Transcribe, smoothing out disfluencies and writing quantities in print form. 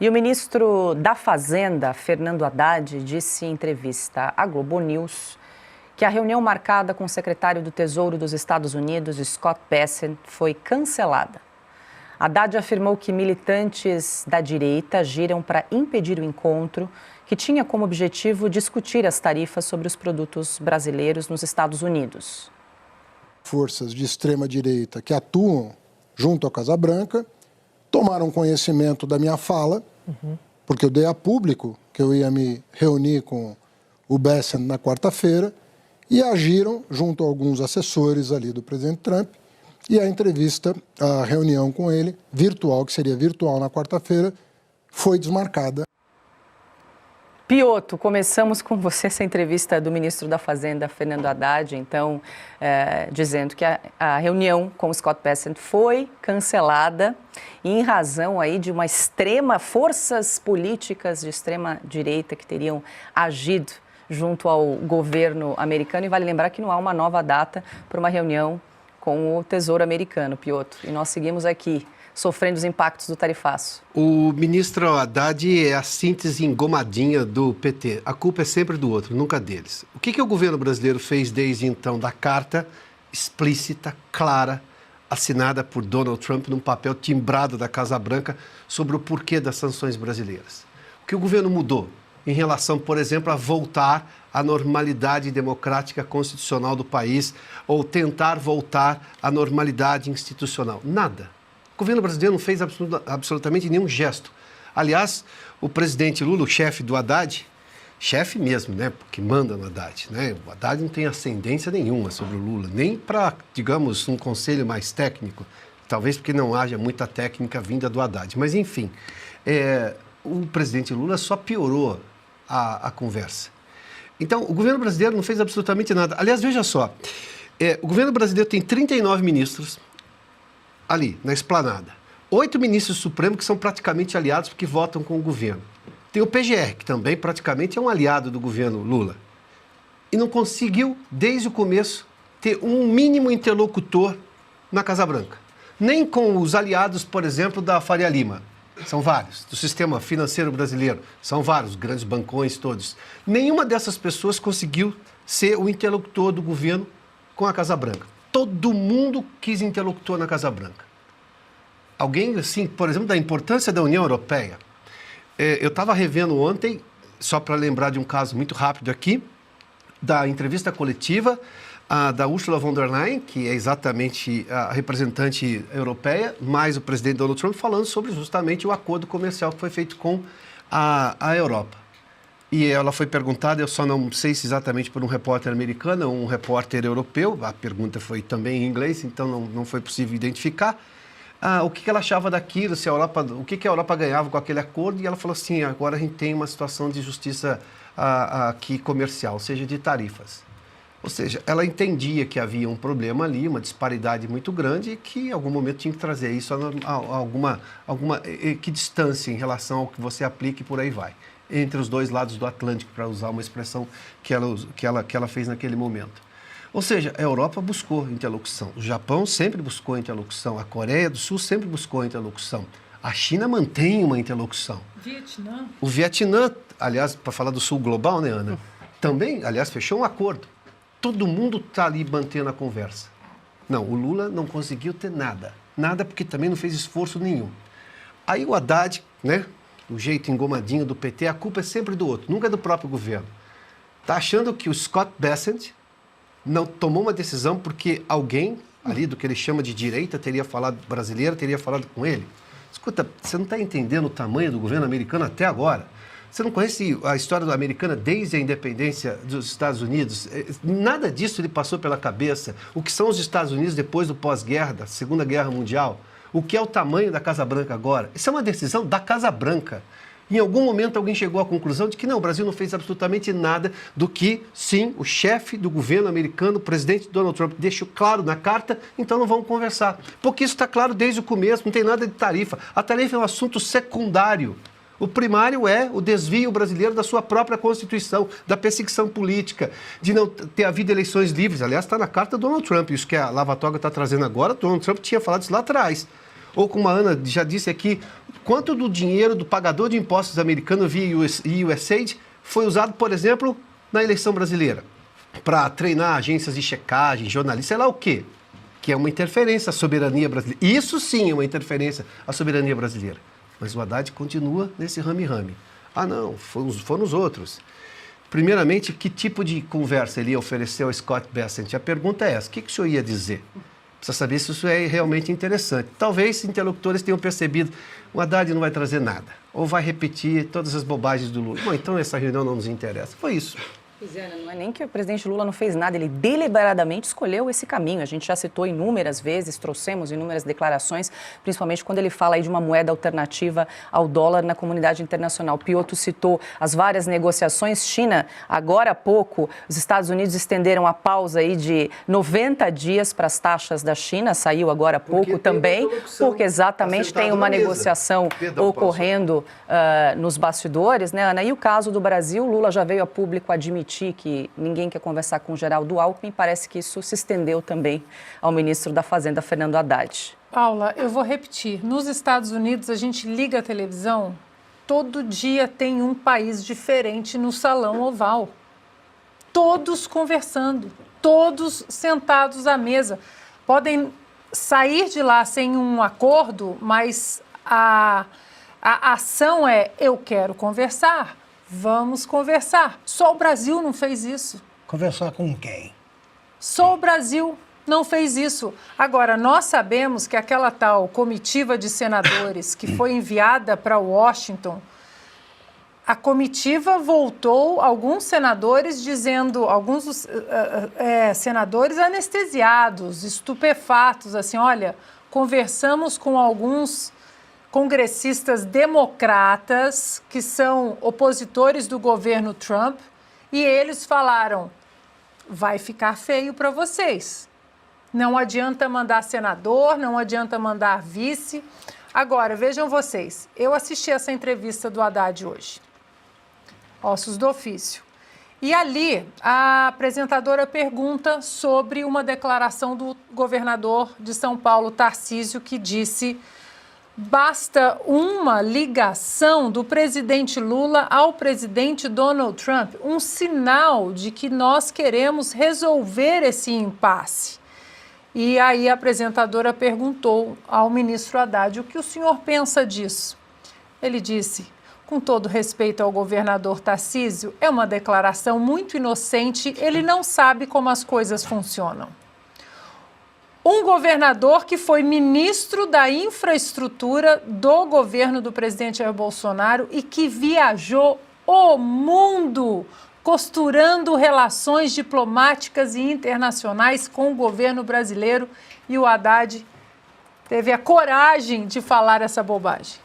E o ministro da Fazenda, Fernando Haddad, disse em entrevista à Globo News que a reunião marcada com o secretário do Tesouro dos Estados Unidos, Scott Bessent, foi cancelada. Haddad afirmou que militantes da direita agiram para impedir o encontro, que tinha como objetivo discutir as tarifas sobre os produtos brasileiros nos Estados Unidos. Forças de extrema-direita que atuam junto à Casa Branca tomaram conhecimento da minha fala, porque eu dei a público que eu ia me reunir com o Bessent na quarta-feira, e agiram junto a alguns assessores ali do presidente Trump, e a entrevista, a reunião com ele, virtual, que seria virtual na quarta-feira, foi desmarcada. Piotr, começamos com você essa entrevista do ministro da Fazenda, Fernando Haddad, então, dizendo que a reunião com o Scott Bessent foi cancelada em razão aí de forças políticas de extrema-direita que teriam agido junto ao governo americano. E vale lembrar que não há uma nova data para uma reunião com o Tesouro americano, Piotr. E nós seguimos aqui sofrendo os impactos do tarifaço. O ministro Haddad é a síntese engomadinha do PT. A culpa é sempre do outro, nunca deles. O que o governo brasileiro fez desde então da carta explícita, clara, assinada por Donald Trump num papel timbrado da Casa Branca sobre o porquê das sanções brasileiras? O que o governo mudou em relação, por exemplo, a voltar à normalidade democrática constitucional do país ou tentar voltar à normalidade institucional? Nada. O governo brasileiro não fez absolutamente nenhum gesto. Aliás, o presidente Lula, o chefe do Haddad, chefe mesmo, né, porque manda no Haddad, né? O Haddad não tem ascendência nenhuma sobre o Lula, nem para, digamos, um conselho mais técnico, talvez porque não haja muita técnica vinda do Haddad. Mas, enfim, o presidente Lula só piorou a conversa. Então, o governo brasileiro não fez absolutamente nada. Aliás, veja só, o governo brasileiro tem 39 ministros ali, na esplanada. 8 ministros do Supremo que são praticamente aliados porque votam com o governo. Tem o PGR, que também praticamente é um aliado do governo Lula. E não conseguiu, desde o começo, ter um mínimo interlocutor na Casa Branca. Nem com os aliados, por exemplo, da Faria Lima. São vários. Do sistema financeiro brasileiro. São vários, grandes bancões todos. Nenhuma dessas pessoas conseguiu ser o interlocutor do governo com a Casa Branca. Todo mundo quis interlocutor na Casa Branca. Alguém, assim, por exemplo, da importância da União Europeia. Eu estava revendo ontem, só para lembrar de um caso muito rápido aqui, da entrevista coletiva da Ursula von der Leyen, que é exatamente a representante europeia, mais o presidente Donald Trump, falando sobre justamente o acordo comercial que foi feito com a Europa. E ela foi perguntada, eu só não sei se exatamente por um repórter americano ou um repórter europeu, a pergunta foi também em inglês, então não foi possível identificar, o que ela achava daquilo, se a Europa, o que a Europa ganhava com aquele acordo, e ela falou assim, agora a gente tem uma situação de justiça aqui comercial, ou seja, de tarifas. Ou seja, ela entendia que havia um problema ali, uma disparidade muito grande e que em algum momento tinha que trazer isso a alguma equidistância em relação ao que você aplica e por aí vai. Entre os dois lados do Atlântico, para usar uma expressão que ela fez naquele momento. Ou seja, a Europa buscou interlocução, o Japão sempre buscou interlocução, a Coreia do Sul sempre buscou interlocução, a China mantém uma interlocução. Vietnã. O Vietnã, aliás, para falar do Sul global, né, Ana? Também, aliás, fechou um acordo. Todo mundo está ali mantendo a conversa. Não, o Lula não conseguiu ter nada. Nada porque também não fez esforço nenhum. Aí o Haddad, né, o jeito engomadinho do PT, a culpa é sempre do outro, nunca é do próprio governo. Está achando que o Scott Bessent não tomou uma decisão porque alguém ali do que ele chama de direita teria falado brasileiro, teria falado com ele. Escuta, você não está entendendo o tamanho do governo americano até agora? Você não conhece a história americana desde a independência dos Estados Unidos? Nada disso lhe passou pela cabeça. O que são os Estados Unidos depois do pós-guerra, da Segunda Guerra Mundial? O que é o tamanho da Casa Branca agora? Isso é uma decisão da Casa Branca. Em algum momento alguém chegou à conclusão de que não, o Brasil não fez absolutamente nada do que, sim, o chefe do governo americano, o presidente Donald Trump, deixou claro na carta, então não vamos conversar. Porque isso está claro desde o começo, não tem nada de tarifa. A tarifa é um assunto secundário. O primário é o desvio brasileiro da sua própria Constituição, da perseguição política, de não ter havido eleições livres. Aliás, está na carta do Donald Trump, isso que a Lava Toga está trazendo agora, Donald Trump tinha falado isso lá atrás. Ou como a Ana já disse aqui, quanto do dinheiro do pagador de impostos americano via USAID foi usado, por exemplo, na eleição brasileira, para treinar agências de checagem, jornalistas, sei lá o quê, que é uma interferência à soberania brasileira. Isso sim é uma interferência à soberania brasileira. Mas o Haddad continua nesse rame-rame. Ah, não, foram os outros. Primeiramente, que tipo de conversa ele ofereceu ao Scott Bessent? A pergunta é essa, o que o senhor ia dizer? Precisa saber se isso é realmente interessante. Talvez interlocutores tenham percebido, o Haddad não vai trazer nada, ou vai repetir todas as bobagens do Lula. Bom, então essa reunião não nos interessa. Foi isso. Pois é, não é nem que o presidente Lula não fez nada, ele deliberadamente escolheu esse caminho. A gente já citou inúmeras vezes, trouxemos inúmeras declarações, principalmente quando ele fala aí de uma moeda alternativa ao dólar na comunidade internacional. Piotr citou as várias negociações. China, agora há pouco, os Estados Unidos estenderam a pausa aí de 90 dias para as taxas da China, saiu agora há pouco também, porque exatamente tem uma negociação ocorrendo nos bastidores, né, Ana? E o caso do Brasil, Lula já veio a público admitir que ninguém quer conversar com o Geraldo Alckmin, parece que isso se estendeu também ao ministro da Fazenda, Fernando Haddad. Paula, eu vou repetir. Nos Estados Unidos, a gente liga a televisão, todo dia tem um país diferente no salão oval. Todos conversando, todos sentados à mesa. Podem sair de lá sem um acordo, mas a ação é: eu quero conversar. Vamos conversar. Só o Brasil não fez isso. Conversar com quem? Só o Brasil não fez isso. Agora, nós sabemos que aquela tal comitiva de senadores que foi enviada para Washington, a comitiva voltou, alguns senadores dizendo, alguns senadores anestesiados, estupefatos, assim, olha, conversamos com alguns congressistas democratas que são opositores do governo Trump e eles falaram, vai ficar feio para vocês. Não adianta mandar senador, não adianta mandar vice. Agora, vejam vocês, eu assisti essa entrevista do Haddad hoje, Ossos do Ofício, e ali a apresentadora pergunta sobre uma declaração do governador de São Paulo, Tarcísio, que disse: basta uma ligação do presidente Lula ao presidente Donald Trump, um sinal de que nós queremos resolver esse impasse. E aí a apresentadora perguntou ao ministro Haddad: o que o senhor pensa disso? Ele disse: com todo respeito ao governador Tarcísio, é uma declaração muito inocente, ele não sabe como as coisas funcionam. Um governador que foi ministro da infraestrutura do governo do presidente Jair Bolsonaro e que viajou o mundo costurando relações diplomáticas e internacionais com o governo brasileiro, e o Haddad teve a coragem de falar essa bobagem.